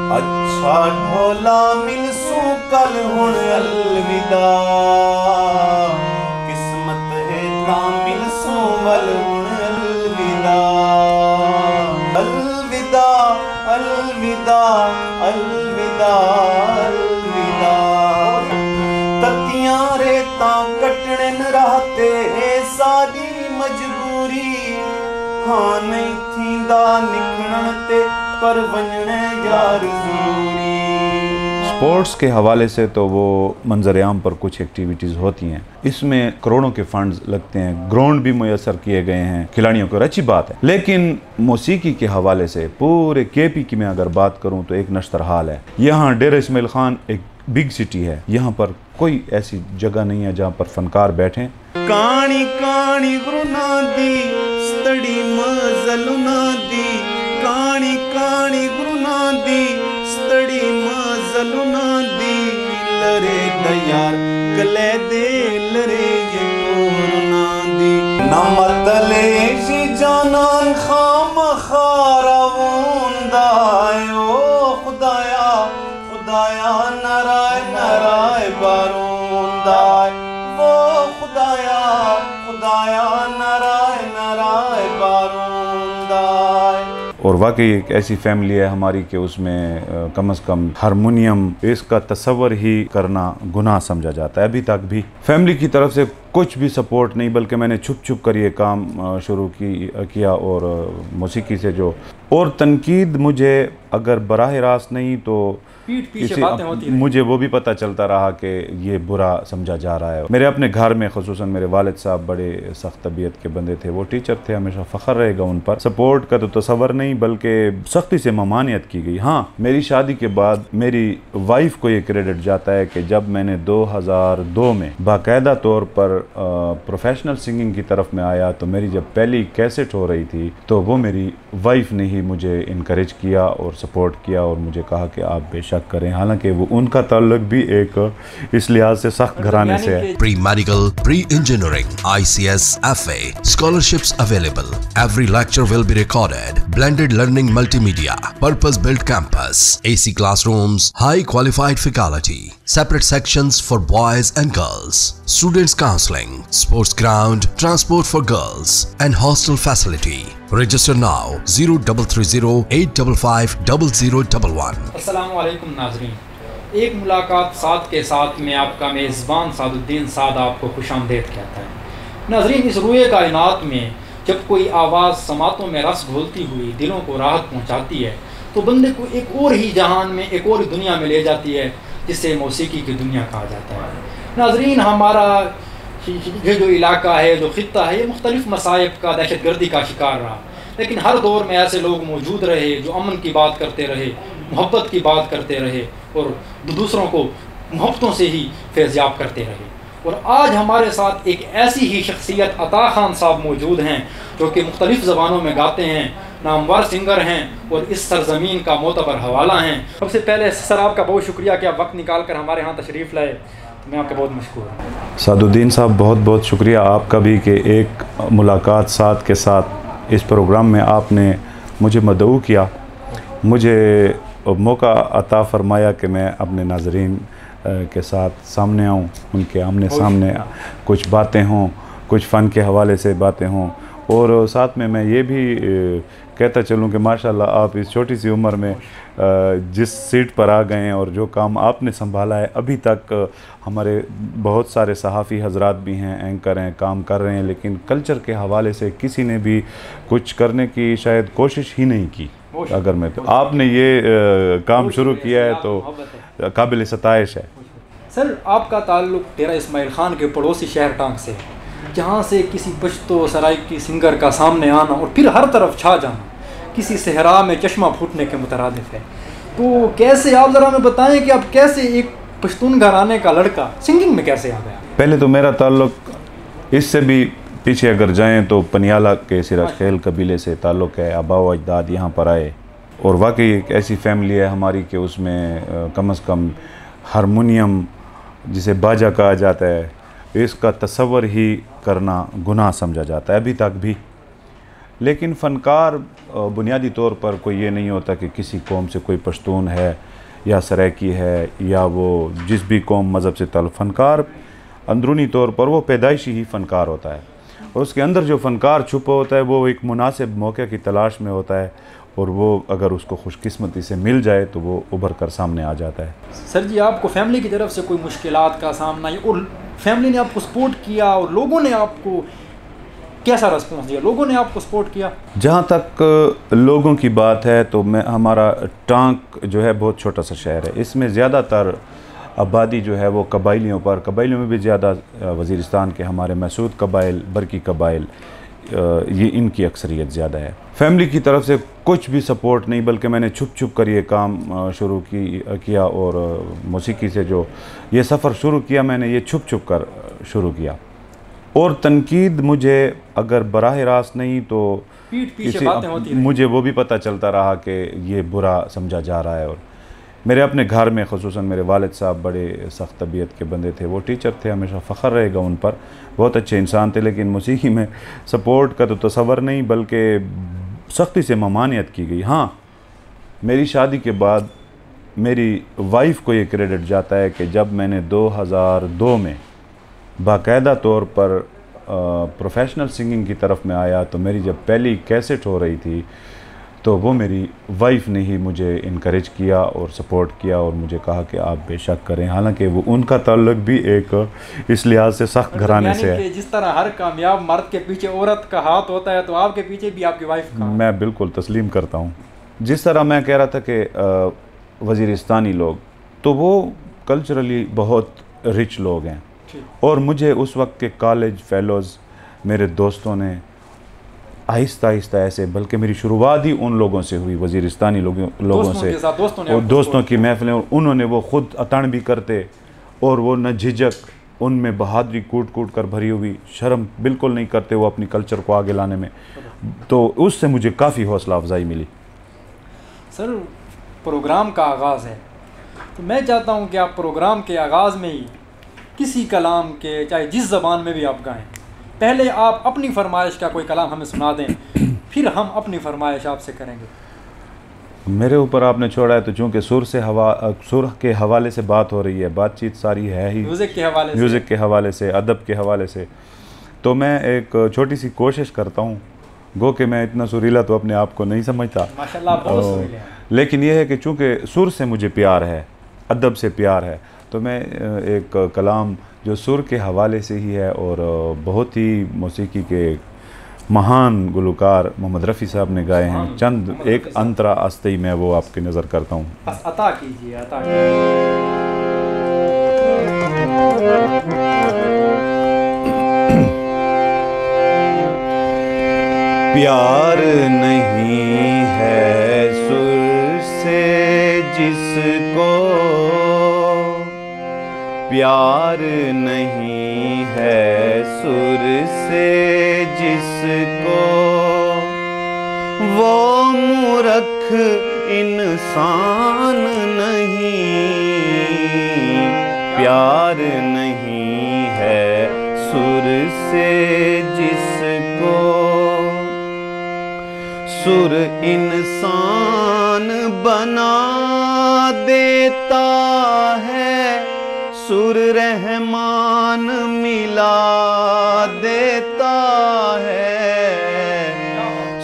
अच्छा ढोला मिलसू कल हुण अलविदा, किस्मत है ता मिलसू वल हुण अलविदा। अलविदा अलविदा अलविदा अलविदा, ततियां रेता कटने न रहते सारी मजबूरी, हाँ नहीं थींदा निकलण ते पर वंजणे यार जरूरी। स्पोर्ट्स के हवाले से तो वो मंजर आम पर कुछ एक्टिविटीज़ होती हैं, इसमें करोड़ों के फंड्स लगते हैं, ग्राउंड भी मुयसर किए गए हैं खिलाड़ियों को, अच्छी बात है। लेकिन मौसीकी के हवाले से पूरे केपी की मैं अगर बात करूं तो एक नश्तर हाल है। यहाँ डेरा इस्माइल खान एक बिग सिटी है, यहाँ पर कोई ऐसी जगह नहीं है जहाँ पर फनकार बैठें। कानी कानी गुरुना दी स्तड़ी मजलुना दी, कानी कानी गुरुना दी स्तड़ी मजलुना दी, लरे दयार कले दे लरे ये कोरना दी, नमतले जी जानान खाम खारावुंदा, ओ खुदाया खुदाया नराय नराय बारूंदा, वो खुदाया खुदाया नराय नराय बारूंदा। और वाकई एक ऐसी फैमिली है हमारी कि उसमें कम से कम हारमोनियम इसका तस्वर ही करना गुनाह समझा जाता है। अभी तक भी फैमिली की तरफ से कुछ भी सपोर्ट नहीं, बल्कि मैंने छुप छुप कर ये काम शुरू किया। और मौसीकी से जो और तनकीद मुझे अगर बराह रास्त नहीं तो पीछे बातें होती मुझे वो भी पता चलता रहा कि ये बुरा समझा जा रहा है। मेरे अपने घर में ख़ुसूसन मेरे वालिद साहब बड़े सख्त तबीयत के बंदे थे, वो टीचर थे, हमेशा फ़ख्र रहेगा उन पर। सपोर्ट का तो तस्वर नहीं बल्कि सख्ती से ममानियत की गई। हाँ, मेरी शादी के बाद मेरी वाइफ को ये क्रेडिट जाता है कि जब मैंने 2002 में बाकायदा तौर पर प्रोफेशनल सिंगिंग की तरफ में आया तो मेरी जब पहली कैसेट हो रही थी तो वो मेरी वाइफ ने ही मुझे इनकरेज किया और सपोर्ट किया और मुझे कहा कि आप बेशक करें। हालांकि वो उनका ताल्लुक भी एक इस लिहाज से सख्त घराने से है। Pre medical, pre engineering, ICS, FA, scholarships available. Every lecture will be recorded. Blended learning multimedia, purpose built campus, AC classrooms, high qualified faculty, separate sections for boys and girls, students counseling, sports ground, transport for girls and hostel facility. Register now 0330-855-0011। अस्सलामुअलैकुम नाज़रीन, एक मुलाकात साद के साथ में आपका मेज़बान सादुद्दीन साद आपको खुशामदीद कहता है। नाज़रीन, इस रुए कायनात में जब कोई आवाज़ समातों में रस घोलती हुई दिलों को राहत पहुंचाती है तो बंदे को एक और ही जहान में, एक और दुनिया में ले जाती है जिसे मौसीकी की दुनिया कहा जाता है। नाज़रीन, हमारा ये जो इलाका है, जो खित्ता है, ये मुख्तलिफ़ मसाइब का, दहशतगर्दी का शिकार रहा, लेकिन हर दौर में ऐसे लोग मौजूद रहे जो अमन की बात करते रहे, मोहब्बत की बात करते रहे और दूसरों को मोहब्बतों से ही फैज़याब करते रहे। और आज हमारे साथ एक ऐसी ही शख्सियत अता खान साहब मौजूद हैं जो कि मुख्तलिफ़ ज़बानों में गाते हैं, नामवर सिंगर हैं और इस सरज़मीन का मोतबर हवाला हैं। सबसे पहले सर आपका बहुत शुक्रिया कि आप वक्त निकाल कर हमारे यहाँ तशरीफ़ लाए, मैं आपका बहुत मशकूर हूँ। सादुद्दीन साहब, बहुत बहुत शुक्रिया आपका भी कि एक मुलाकात साथ के साथ इस प्रोग्राम में आपने मुझे मदऊ किया, मुझे मौका अता फरमाया कि मैं अपने नाज़रीन के साथ सामने आऊँ, उनके आमने सामने कुछ बातें हों, कुछ फ़न के हवाले से बातें हों। और साथ में मैं ये भी कहता चलूँ कि माशाल्लाह आप इस छोटी सी उम्र में जिस सीट पर आ गए हैं और जो काम आपने संभाला है, अभी तक हमारे बहुत सारे सहाफ़ी हजरात भी हैं, एंकर हैं, काम कर रहे हैं, लेकिन कल्चर के हवाले से किसी ने भी कुछ करने की शायद कोशिश ही नहीं की। अगर मैं तो आपने ये काम शुरू किया है तो काबिल सताइश है। सर, आपका ताल्लुक़ डेरा इस्माइल खान के पड़ोसी शहर टांग से है, जहाँ से किसी पश्तो सराइकी सिंगर का सामने आना और फिर हर तरफ छा जाना किसी सहरा में चश्मा फूटने के मुतरादिफ है। तो कैसे, आप ज़रा हमें बताएं कि आप कैसे एक पश्तून घराने का लड़का सिंगिंग में कैसे आ गया? पहले तो मेरा ताल्लुक़ इससे भी पीछे अगर जाएं तो पनियाला के सिराजखेल कबीले से ताल्लुक़ है। आबा व अजदाद यहाँ पर आए और वाकई एक ऐसी फैमिली है हमारी कि उसमें कम से कम हारमोनियम जिसे बाजा कहा जाता है इसका तस्वर ही करना गुनाह समझा जाता है अभी तक भी। लेकिन फ़नकार बुनियादी तौर पर कोई ये नहीं होता कि किसी कौम से कोई पश्तून है या सराइकी है या वो जिस भी कौम मज़हब से ताल्लुक़, फ़नकार अंदरूनी तौर पर वो पैदाइशी ही फ़नकार होता है और उसके अंदर जो फ़नकार छुपा होता है वो एक मुनासिब मौके की तलाश में होता है और वो अगर उसको खुशकिस्मती से मिल जाए तो वो उभर कर सामने आ जाता है। सर जी, आपको फैमिली की तरफ से कोई मुश्किलात का सामना या और फैमिली ने आपको सपोर्ट किया और लोगों ने आपको कैसा रिस्पॉन्स दिया, लोगों ने आपको सपोर्ट किया? जहाँ तक लोगों की बात है तो हमारा टांक जो है बहुत छोटा सा शहर है, इसमें ज़्यादातर आबादी जो है वो कबाइलियों पर, कबाइलियों में भी ज़्यादा वज़ीरिस्तान के हमारे महसूद कबाइल, बरकी कबाइल, ये इनकी अक्सरियत ज़्यादा है। फैमिली की तरफ से कुछ भी सपोर्ट नहीं, बल्कि मैंने छुप छुप कर ये काम शुरू किया और मौसीकी से जो ये सफ़र शुरू किया मैंने ये छुप छुप कर शुरू किया और तनकीद मुझे अगर बराह रास्त नहीं तो पीठ पीछे बातें होती हैं, मुझे वो भी पता चलता रहा कि ये बुरा समझा जा रहा है। और मेरे अपने घर में ख़ुसूसन मेरे वालिद साहब बड़े सख्त तबीयत के बंदे थे, वो टीचर थे, हमेशा फ़ख्र रहेगा उन पर, बहुत अच्छे इंसान थे, लेकिन मौसीकी में सपोर्ट का तो तसव्वुर नहीं बल्कि सख्ती से ममानियत की गई। हाँ, मेरी शादी के बाद मेरी वाइफ को ये क्रेडिट जाता है कि जब मैंने 2002 में बाकायदा तौर पर प्रोफेशनल सिंगिंग की तरफ में आया तो मेरी जब पहली कैसेट हो रही थी तो वो मेरी वाइफ ने ही मुझे इनकरेज किया और सपोर्ट किया और मुझे कहा कि आप बेशक करें, हालांकि वो उनका ताल्लुक भी एक इस लिहाज से सख्त घराने से है। जिस तरह हर कामयाब मर्द के पीछे औरत का हाथ होता है तो आपके पीछे भी आपकी वाइफ का। मैं बिल्कुल तस्लीम करता हूँ। जिस तरह मैं कह रहा था कि वज़ीरिस्तानी लोग तो वो कल्चरली बहुत रिच लोग हैं और मुझे उस वक्त के कॉलेज फेलोज़ मेरे दोस्तों ने आहिस्ता आहिस्ता ऐसे, बल्कि मेरी शुरुआत ही उन लोगों से हुई, वज़ीरिस्तानी लोगों से और दोस्तों की महफ़िलें, और उन्होंने वो ख़ुद अतान भी करते और वो न झिझक, उनमें बहादुरी कूट कूट कर भरी हुई, शर्म बिल्कुल नहीं करते वो अपनी कल्चर को आगे लाने में, तो उससे मुझे काफ़ी हौसला अफजाई मिली। सर, प्रोग्राम का आगाज़ है तो मैं चाहता हूँ कि आप प्रोग्राम के आगाज़ में ही किसी कलाम के, चाहे जिस ज़बान में भी आप गाएँ, पहले आप अपनी फरमाइश का कोई कलाम हमें सुना दें, फिर हम अपनी फरमाइश आपसे करेंगे। मेरे ऊपर आपने छोड़ा है तो चूँकि सुर के हवाले से बात हो रही है, बातचीत सारी है ही म्यूज़िक के हवाले से, अदब के हवाले से, तो मैं एक छोटी सी कोशिश करता हूँ। गो कि मैं इतना सुरीला तो अपने आप को नहीं समझता माशाल्लाह, बहुत सुरीले हैं, लेकिन यह है कि चूँकि सुर से मुझे प्यार है, अदब से प्यार है, तो मैं एक कलाम जो सुर के हवाले से ही है और बहुत ही मौसीकी के महान गुलकार मोहम्मद रफ़ी साहब ने गाए हैं, चंद एक अंतरा अस्ती मैं वो आपकी नज़र करता हूँ। अता कीजिए, अता कीजिए। प्यार नहीं है सुर से जिसको, प्यार नहीं है सुर से जिसको, वो मूर्ख इंसान नहीं। प्यार नहीं है सुर से जिसको, सुर इंसान बना देता है, सुर रहमान मिला देता है।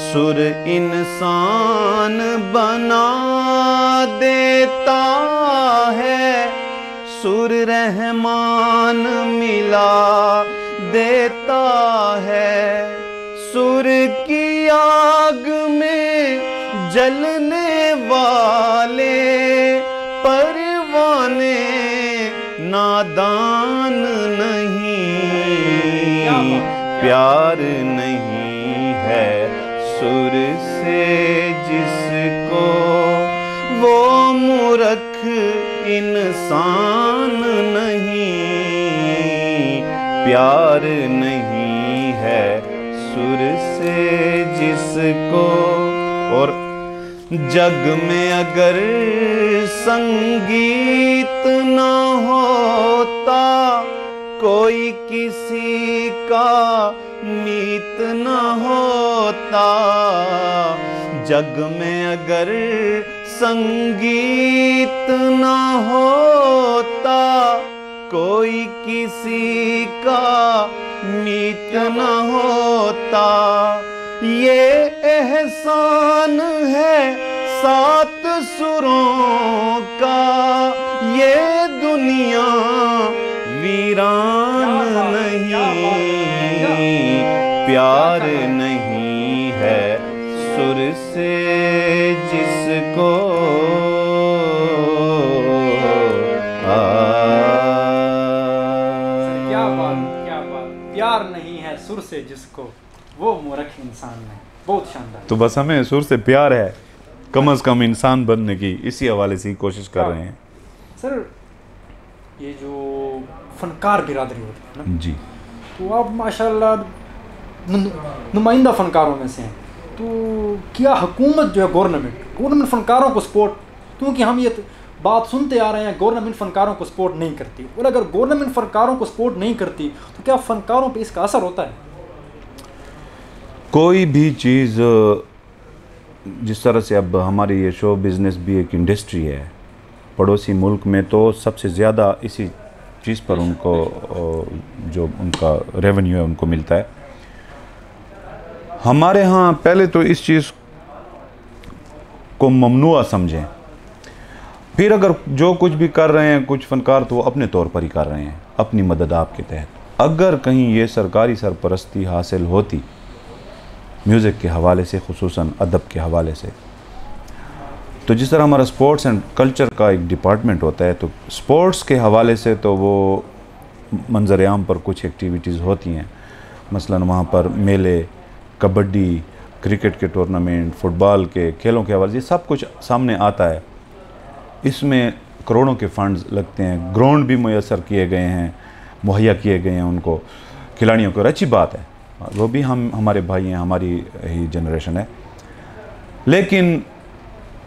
सुर इंसान बना देता है, सुर रहमान मिला देता है। सुर की आग में जलने वाले परवाने नादान नहीं। प्यार नहीं है सुर से जिसको, वो मूर्ख इंसान नहीं। प्यार नहीं है सुर से जिसको। और जग में अगर संगीत न होता, कोई किसी का मीत न होता, होता, जग में अगर संगीत ना होता, कोई किसी का मीत न होता। ये एहसान है सात सुरों का, ये दुनिया वीरान नहीं, प्यार नहीं है सुर से जिसको प्यार नहीं है सुर से जिसको, वो मूर्ख इंसान है। बहुत शानदार। तो बस हमें सुर से प्यार है, कम से कम इंसान बनने की, इसी हवाले से ही कोशिश कर रहे हैं। सर ये जो फनकार बिरादरी होती है ना जी, तो आप माशाल्लाह नुमाइंदा फनकारों में से हैं, तो क्या हुकूमत जो है गवर्नमेंट फनकारों को सपोर्ट, क्योंकि हम ये बात सुनते आ रहे हैं गवर्नमेंट फनकारों को सपोर्ट नहीं करती, और अगर गवर्नमेंट फनकारों को सपोर्ट नहीं करती तो क्या फनकारों पे इसका असर होता है? कोई भी चीज़, जिस तरह से अब हमारी ये शो बिज़नेस भी एक इंडस्ट्री है, पड़ोसी मुल्क में तो सबसे ज़्यादा इसी चीज़ पर उनको जो उनका रेवेन्यू है उनको मिलता है। हमारे यहाँ पहले तो इस चीज़ को ममनुआ समझें, फिर अगर जो कुछ भी कर रहे हैं कुछ फ़नकार तो वो अपने तौर पर ही कर रहे हैं, अपनी मदद आपके तहत। अगर कहीं ये सरकारी सरपरस्ती हासिल होती म्यूज़िक के हवाले से, खुसूसन अदब के हवाले से, तो जिस तरह हमारा स्पोर्ट्स एंड कल्चर का एक डिपार्टमेंट होता है, तो स्पोर्ट्स के हवाले से तो वो मंजर आम पर कुछ एक्टिविटीज़ होती हैं, मसलन वहाँ पर मेले, कबड्डी, क्रिकेट के टूर्नामेंट, फुटबॉल के खेलों के हवाले से सब कुछ सामने आता है। इसमें करोड़ों के फंड्स लगते हैं, ग्राउंड भी मुयस्सर किए गए हैं, मुहैया किए गए हैं उनको, खिलाड़ियों को। अच्छी बात है, वो भी हमारे भाई हैं, हमारी ही जनरेशन है। लेकिन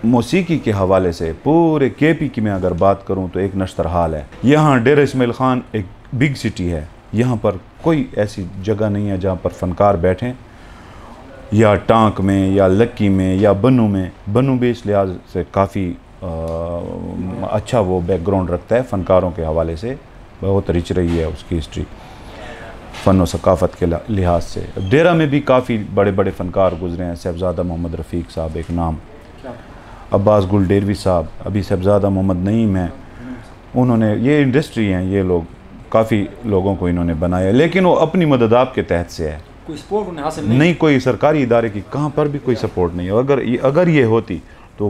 मौसीकी के हवाले से पूरे केपी की मैं अगर बात करूं तो एक नश्तर हाल है। यहाँ डेरा इस्माइल खान एक बिग सिटी है, यहाँ पर कोई ऐसी जगह नहीं है जहाँ पर फ़नकार बैठें, या टांक में या लक्की में या बनू में। बनू भी इस लिहाज से काफ़ी अच्छा वो बैकग्राउंड रखता है फ़नकारों के हवाले से, बहुत रिच रही है उसकी हिस्ट्री फ़न और सकाफ़त के लिहाज से। डेरा में भी काफ़ी बड़े बड़े फ़नकार गुजरे हैं, साहबज़ादा मोहम्मद रफ़ीक साहब एक नाम, अब्बास गुल डेरवी साहब, अभी साहबज़ादा मोहम्मद नईम हैं, उन्होंने, ये इंडस्ट्री हैं, ये लोग काफ़ी लोगों को इन्होंने बनाया, लेकिन वो अपनी मदद आपके तहत से है, कोई सपोर्ट उन्हें हासिल नहीं कोई सरकारी इदारे की कहाँ पर भी कोई सपोर्ट नहीं है। अगर ये होती तो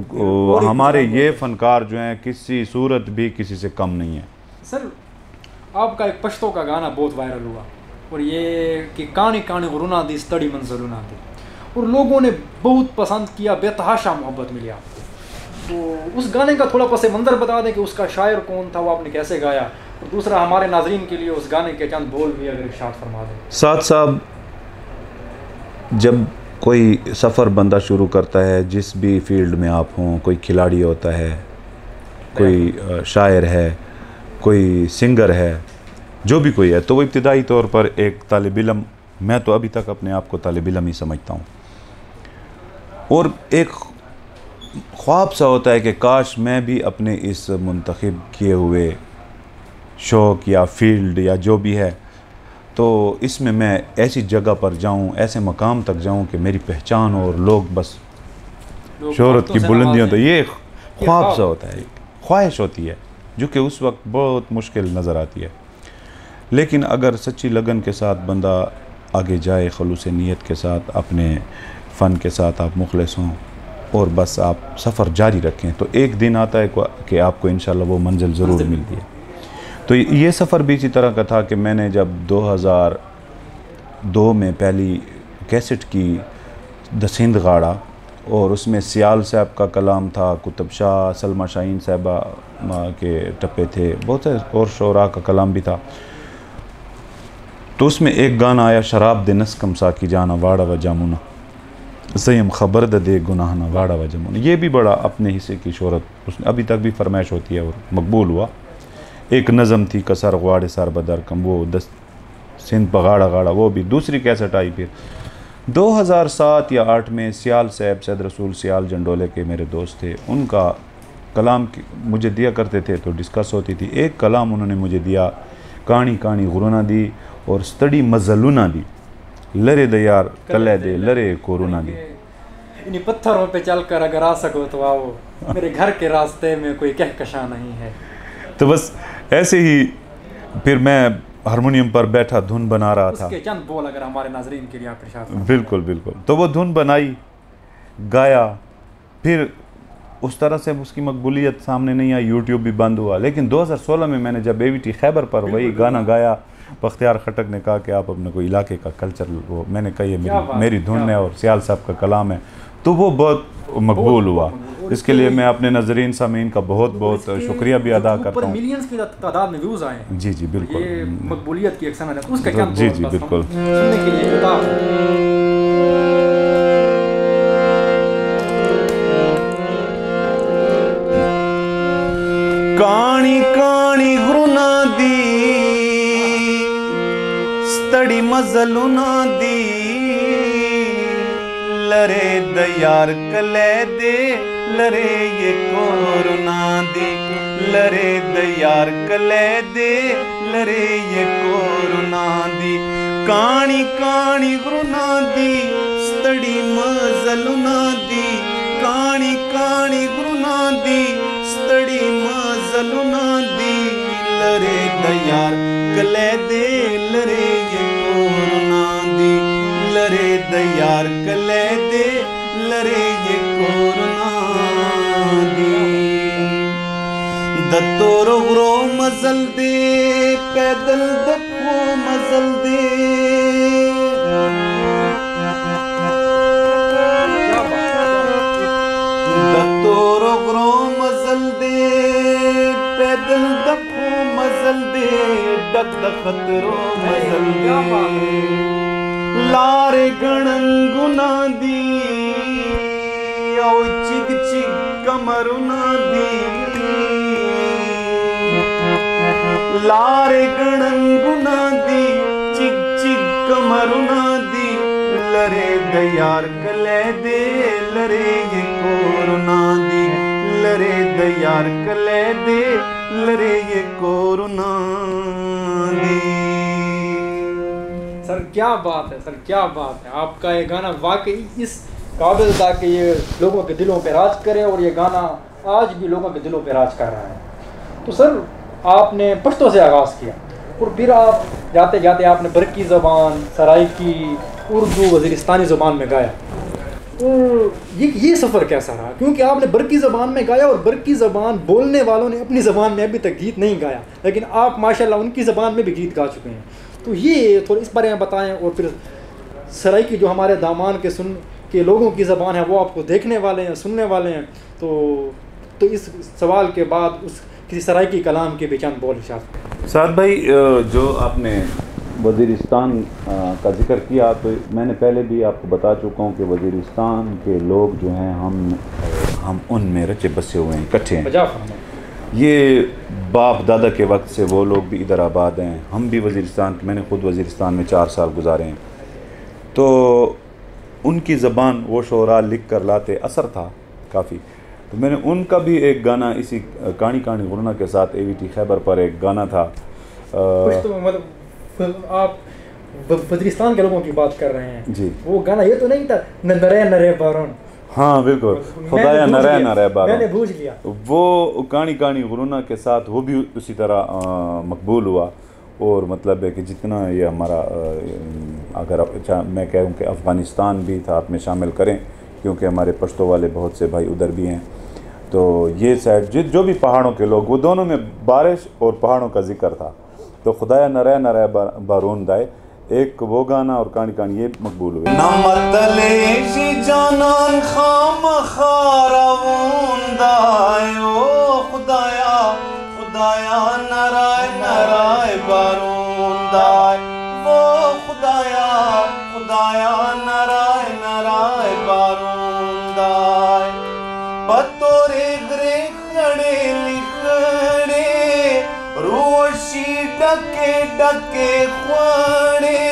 हमारे ये फ़नकार जो हैं किसी सूरत भी किसी से कम नहीं है। सर आपका एक पश्तो का गाना बहुत वायरल हुआ, और ये कि कानी कानी गुरुना दी तड़ी मंजरुना दी, और लोगों ने बहुत पसंद किया, बेतहाशा मोहब्बत मिली आपको। तो उस गाने का थोड़ा पस मंज़र बता दें कि उसका शायर कौन था, वो आपने कैसे गाया, और दूसरा हमारे नाजरीन के लिए उस गाने के चंद बोल भी अगर इरशाद फरमा दें। साथ साहब, जब कोई सफ़र बंदा शुरू करता है, जिस भी फील्ड में आप हों, कोई खिलाड़ी होता है, कोई शायर है, कोई सिंगर है, जो भी कोई है, तो वो इब्तिदाई तौर पर एक तालिब इल्म, मैं तो अभी तक अपने आप को तालिब इल्म ही समझता हूँ, और एक ख्वाब सा होता है कि काश मैं भी अपने इस मुंतखब किए हुए शौक़ या फील्ड या जो भी है, तो इसमें मैं ऐसी जगह पर जाऊं, ऐसे मकाम तक जाऊं कि मेरी पहचान और लोग बस शोहरत की बुलंदियों, तो ये ख्वाब सा होता है, ख्वाहिश होती है, जो कि उस वक्त बहुत मुश्किल नज़र आती है। लेकिन अगर सच्ची लगन के साथ बंदा आगे जाए, खलूस नीयत के साथ, अपने फ़न के साथ आप मुखलिस हों और बस आप सफ़र जारी रखें, तो एक दिन आता है कि आपको इंशाल्लाह वो मंजिल ज़रूर मिलती है। तो ये सफ़र भी इसी तरह का था कि मैंने जब 2002 में पहली कैसेट की द सिंध गाड़ा, और उसमें सियाल साहब का कलाम था, कुतुब शाह, सलमा शाहीन साहबा के टप्पे थे, बहुत से और शोरा का कलाम भी था। तो उसमें एक गाना आया, शराब दे नस्कम सा की जाना वाड़ा व जामुना, सयम खबर दे गुनाह ना वाड़ा व जामुना। ये भी बड़ा अपने हिस्से की शोहरत उसने अभी तक भी फरमाइश होती है और मकबूल हुआ। एक नज़म थी, कसर गुआड़े सर बदर कम, वो 10 सिंध पगाड़ा गाड़ा, वो भी दूसरी कैसेट आई फिर। 2007 या 8 में सियाल साहब, सैयद रसूल सियाल जंडोले के मेरे दोस्त थे, उनका कलाम मुझे दिया करते थे तो डिस्कस होती थी। एक कलाम उन्होंने मुझे दिया, कानी कानी गुरुना दी और स्तड़ी मजलुना दी, लरे दयार कले दे लरे कोरोना दी। इन पत्थरों पे चलकर अगर आ सको तो आओ, मेरे घर के रास्ते में कोई कहकशां नहीं है। तो बस ऐसे ही फिर मैं हारमोनियम पर बैठा धुन बना रहा था। उसके चंद बोल अगर हमारे नाजरीन के लिए आप इरशाद फरमाएं। बिल्कुल बिल्कुल। तो वो धुन बनाई, गाया, फिर उस तरह से उसकी मकबूलियत सामने नहीं आई, यूट्यूब भी बंद हुआ। लेकिन 2016 में मैंने जब AVT खैबर पर वही गाना गाया, बख्तियार खटक ने कहा कि आप अपने कोई इलाके का कल्चर, वो मैंने कहा ये मेरी धुन है और सियाल साहब का कलाम है, तो वो बहुत मकबूल हुआ। इसके लिए मैं अपने नजरीन सामीन का बहुत बहुत शुक्रिया भी अदा करता हूँ। मिलियंस की तादाद में व्यूज आए हैं। जी जी बिल्कुल, ये मकबूलियत की एक सनद है, उसका क्या जी जी बिल्कुल। सुनने के लिए कानी कानी गुरुना दी, स्तड़ी मजलुना दी, लरे दयार कले दे लरे ये कोरोना दी, लरे दयार कले दे लरे ये कोरोना दी। कानी कानी गुरुना दी, स्तड़ी मजलुना दी, कानी कानी गुरुना दी, स्तड़ी मजलुना दी, लरे दयार कले दे लरे ये कोरोना दी, लरे दयार कले दे लरे ये कोरोना दी। दत्तोरो ग्रो मजल दे पैदल दखो मजल दे, दत्तोरो ग्रो मजल दे पैदल दखो मजल दे, डक दखतरो मजल दे, लारे गणन गुना दी ओ चिग चिग कमरुना दी, लारे गणन गुना दी चिग चिग कमरुना दी, लरे दयार कले दे लरे ये कोरोना दी, लरे दयार कले दे लरे ये कोरोना दी। सर क्या बात है, सर क्या बात है। आपका ये गाना वाकई इस काबिल था कि ये लोगों के दिलों पे राज करे, और ये गाना आज भी लोगों के दिलों पे राज कर रहा है। तो सर आपने पश्तो से आगाज़ किया और फिर आप जाते जाते आपने बरकी ज़बान, सराइकी, उर्दू, वज़ीरिस्तानी ज़बान में गाया। तो ये सफ़र कैसा रहा? क्योंकि आपने बरकी ज़बान में गाया और बरकी ज़बान बोलने वालों ने अपनी ज़बान में अभी तक गीत नहीं गाया, लेकिन आप माशाल्लाह उनकी ज़बान में भी गीत गा चुके हैं। तो ये थोड़ा इस बारे में बताएं। और फिर सराइकी जो हमारे दामान के सुन के लोगों की ज़बान है, वो आपको देखने वाले हैं, सुनने वाले हैं। तो इस सवाल के बाद उस किसी सराइकी कलाम के भी चंद बोल इरशाद। साद भाई, जो आपने वज़ीरिस्तान का जिक्र किया, तो मैंने पहले भी आपको बता चुका हूँ कि वज़ीरिस्तान के लोग जो हैं हम उनमें रचे बसे हुए हैं, इकट्ठे हैं। ये बाप दादा के वक्त से वो लोग भी इधर आबाद हैं, हम भी वज़ीरिस्तान, मैंने ख़ुद वज़ीरिस्तान में 4 साल गुजारे हैं। तो उनकी ज़बान वो शोरा लिख कर लाते, असर था काफ़ी। तो मैंने उनका भी एक गाना इसी कानी कानी गुरुना के साथ AVT खैबर पर एक गाना था। तो मतलब आप वज़ीरिस्तान के लोगों की बात कर रहे हैं जी। वो गाना ये तो नहीं था नरे नरे बारोन? हाँ बिल्कुल, खुदाया नरे नरे बारोन, मैंने पूछ लिया। वो कानी कानी गुरुना के साथ वो भी उसी तरह मकबूल हुआ। और मतलब है कि जितना ये हमारा, अगर मैं कहूँ कि अफ़गानिस्तान भी था आप में शामिल करें, क्योंकि हमारे पश्तो वाले बहुत से भाई उधर भी हैं। तो ये साइड जो भी पहाड़ों के लोग, वो दोनों में बारिश और पहाड़ों का जिक्र था। तो खुदाया नरे नरे बारून दाए, एक वो गाना और कानी कानी ये मकबूल हुए। नमतले जानान खाम खारावून दाए, ओ खुदाया खुदाया नराय नराय बारून दाए, वो खुदाया खुदाया नराय नराय बारून दाए। पतोरे गरे खड़े लिखड़े रोशी डके डके ख्वाड़े,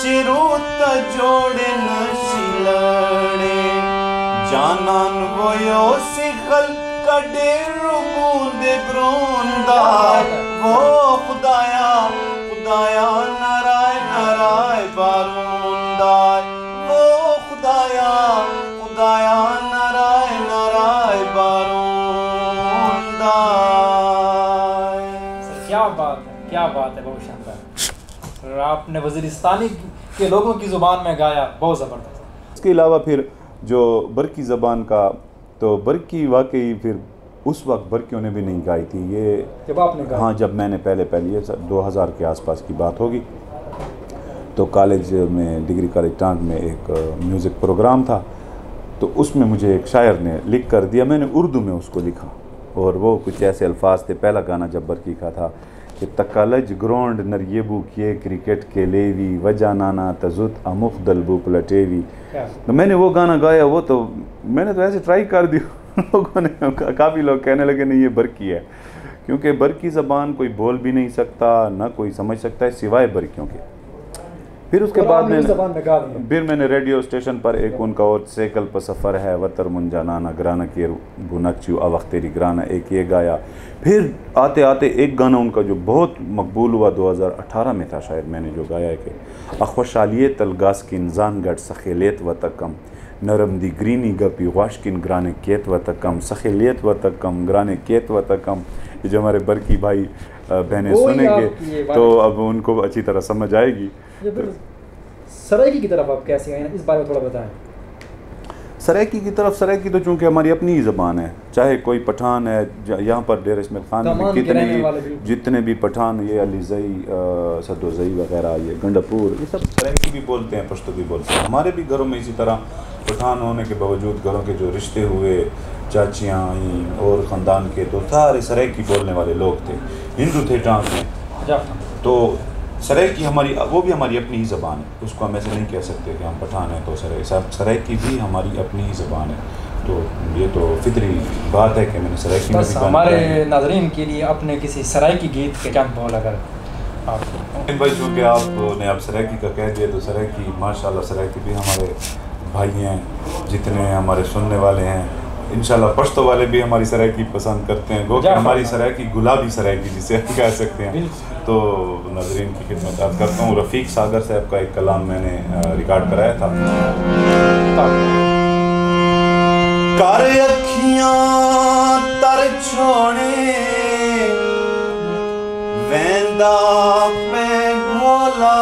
चिरूत जोड़े नशिलड़े जानन वो सिखल कड़े रूबूंदे ग्रोंदाय वो खुदाया खुदाया नाराय नाराय बारूंदाय वो खुदाया खुदाया नाराय नाराय बारूंदाय। क्या बात है, बहुत शानदार। आपने वज़ीरिस्तानी के लोगों की ज़ुबान में गाया, बहुत ज़बरदस्त। इसके अलावा फिर जो बरकी ज़बान का, तो बरकी वाकई फिर उस वक्त बरकियों ने भी नहीं गाई थी ये, जब आपने गाया? हाँ, जब मैंने पहले ये 2000 के आसपास की बात होगी। तो कॉलेज में, डिग्री कॉलेज टांग में एक म्यूज़िक प्रोग्राम था, तो उसमें मुझे एक शायर ने लिख कर दिया, मैंने उर्दू में उसको लिखा, और वो कुछ ऐसे अल्फाज थे। पहला गाना जब बरकी का था कि तकालज ग्राउंड नरियबू किए क्रिकेट के लेवी वजा नाना तजुत अमुख दलबू पलटेवी। तो मैंने वो गाना गाया, वो तो मैंने तो ऐसे ट्राई कर दिया, लोगों ने, काफ़ी लोग कहने लगे नहीं ये बरकी है, क्योंकि बरकी ज़बान कोई बोल भी नहीं सकता, ना कोई समझ सकता है सिवाय बरकियों के। फिर उसके बाद मैंने रेडियो स्टेशन पर एक उनका और सेकल पर सफ़र है वतर मुंजा नाना ग्राना के बुनकचू अवख तेरी ग्राना, एक ये गाया। फिर आते आते एक गाना उनका जो बहुत मकबूल हुआ 2018 में था शायद, मैंने जो गाया है कि अख्वशालिए तलगास किन जान गट सखेलियत व तकम नरम दी ग्रीनी गपी वाश किन ग्राने केत व तकम सखेलियत व तकम ग्राने केत व तकम। ये जो हमारे बरकी भाई बहनें सुनेंगे तो अब उनको अच्छी तरह समझ आएगी। सराइकी की तरफ आप कैसे आए, इस बारे में थोड़ा बताएं। सराइकी की तरफ, सराइकी तो चूँकि हमारी अपनी ही ज़बान है, चाहे कोई पठान है, यहाँ पर डेर इस्माइल खान में जितने भी पठान, ये अलीज़ई सदोज़ई वगैरह, ये गंडापुर, ये सब सराइकी भी बोलते हैं, पश्तो भी बोलते हैं। हमारे भी घरों में इसी तरह पठान होने के बावजूद घरों के जो रिश्ते हुए, चाचियाँ आई और ख़ानदान के, तो सारे सराइकी बोलने वाले लोग थे, हिंदू थे टांग में। तो सराइकी हमारी, वो भी हमारी अपनी ही ज़बान है, उसको हम ऐसे नहीं कह सकते कि हम पठान हैं तो सराइकी भी हमारी अपनी ही ज़बान है। तो ये तो फितरी बात है कि मैंने सराइकी में भी गाना। हमारे नाज़रीन के लिए अपने किसी सराइकी गीत के चंद बोल अगर आप भाई, चूँकि आपने आप सराइकी का कह दिया, तो सराइकी माशाल्लाह सराइकी भी हमारे भाई हैं, जितने हमारे सुनने वाले हैं, इंशाल्लाह पश्तो वाले भी हमारी सराइकी पसंद करते हैं। गो कि हमारी सराइकी गुलाबी सराइकी जिसे आप कह सकते हैं। तो नाज़रीन की खिदमत अर्ज़ करता हूँ, रफ़ीक सागर साहब का एक कलाम मैंने रिकॉर्ड कराया था। कर अखियां तर छोड़े वेंदा पे भोला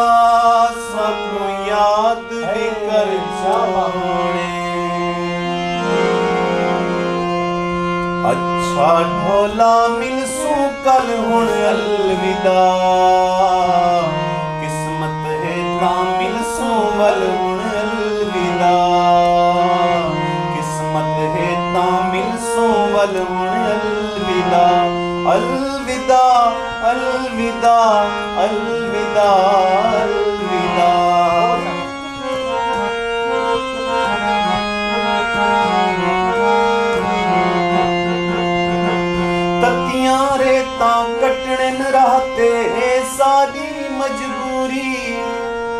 सब याद भी कर छोड़े। अच्छा ढोला मिलसू कल हुण अलविदा, किस्मत है ता मिलसू वल हुण अलविदा, किस्मत है ता मिलसू वल हुण अलविदा। अलविदा अलविदा अलविदा अलविदा। कटने न रहते सारी मजबूरी,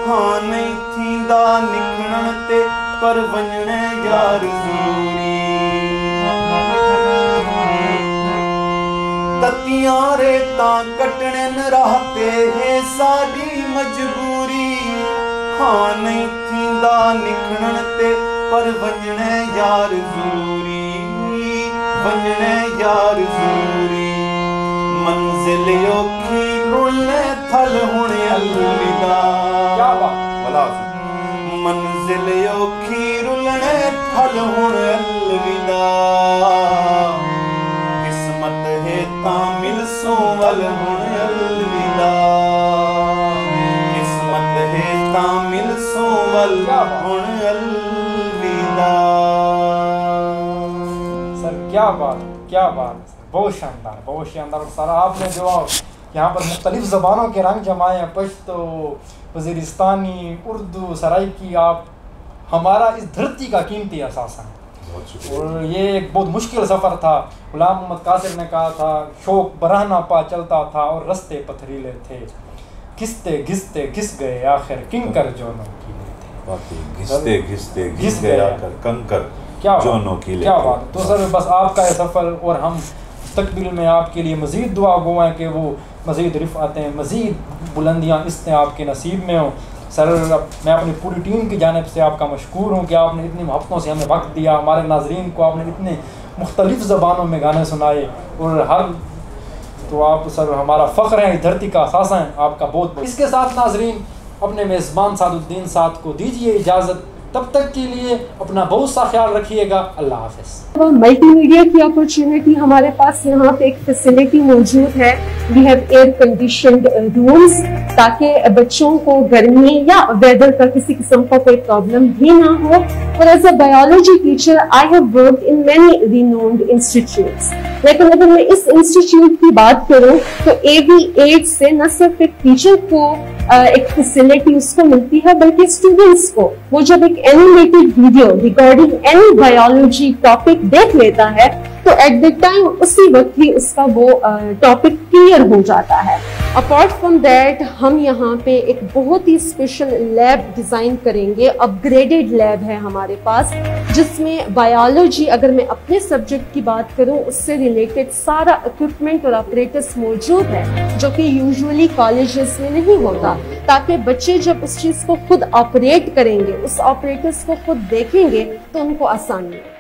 हाँ नहीं थींदा निकलण ते पर वञणे यार ज़रूरी। ततियां रेतां कटने न रहते सारी मजबूरी, हाँ नहीं थींदा निकलण ते पर वञणे यार ज़रूरी, वञणे यार ज़रूरी। मंजिल योखी रुलने थल हुण अलविदा, मंजिल योखी रुलने थल हुण अलविदा। किस्मत है ता मिलसू वल हुण अलविदा, किस्मत है ता मिलसू वल हुण अलविदा। सर क्या बात, क्या बात, बहुत शानदार, बहुत शानदार। सर आपने जो यहाँ पर मुख्तलिफ़ ज़बानों के रंग जमाए हैं, पश्तो, वज़ीरिस्तानी, उर्दू, सराइकी, आप हमारा इस धरती का कीमती असासा है। और ये एक बहुत मुश्किल सफ़र था। गुलाम मोहम्मद कासिर ने कहा था, शौक बरहना पा चलता था और रस्ते पथरीले थे। घिसते घिसते घिस गए आखिर किंकर जो नोकीले थे। वाकई घिसते घिसते घिस गए आखिर कंकर क्या जो नोकीले। क्या बात। तो सर बस आपका ये सफ़र और हम मुस्तकबिल में आपके लिए मज़ीद दुआ गो हैं कि वो मज़ीद रिफ़ातें मज़ीद बुलंदियाँ इसने आपके नसीब में हों। सर मैं अपनी पूरी टीम की जानिब से आपका मशकूर हूँ कि आपने इतनी मोहब्बतों से हमें वक्त दिया, हमारे नाज़रीन को आपने इतने मुख्तलिफ़ ज़बानों में गाने सुनाए और हर तो आप सर हमारा फ़ख्र है, इस धरती का खासा है आपका बहुत। इसके साथ नाज़रीन अपने मेज़बान सादुद्दीन साद को दीजिए इजाज़त, तब तक के लिए अपना बहुत सा ख्याल रखिएगा। अल्लाह हाफ़िज़। मल्टीमीडिया की अपॉर्चुनिटी हमारे पास यहाँ पे एक फैसिलिटी मौजूद है। We have air conditioned rooms ताकि बच्चों को गर्मी या वेदर का किसी किस्म का कोई प्रॉब्लम भी ना हो। और as a biology teacher I have worked in many renowned institutes. लेकिन अगर मैं इस इंस्टीट्यूट की बात करूं तो AV8 से न सिर्फ एक टीचर को एक फैसिलिटी उसको मिलती है बल्कि स्टूडेंट्स को वो जब एक animated video regarding any biology topic देख लेता है तो एट द टाइम उसी वक्त ही उसका वो टॉपिक क्लियर हो जाता है। अपार्ट फ्रॉम दैट हम यहाँ पे एक बहुत ही स्पेशल लैब डिजाइन करेंगे। अपग्रेडेड लैब है हमारे पास जिसमें बायोलॉजी, अगर मैं अपने सब्जेक्ट की बात करूँ उससे रिलेटेड सारा इक्विपमेंट और ऑपरेटर्स मौजूद है जो कि यूजुअली कॉलेजेस में नहीं होता, ताकि बच्चे जब उस चीज को खुद ऑपरेट करेंगे, उस ऑपरेटर्स को खुद देखेंगे तो उनको आसानी है।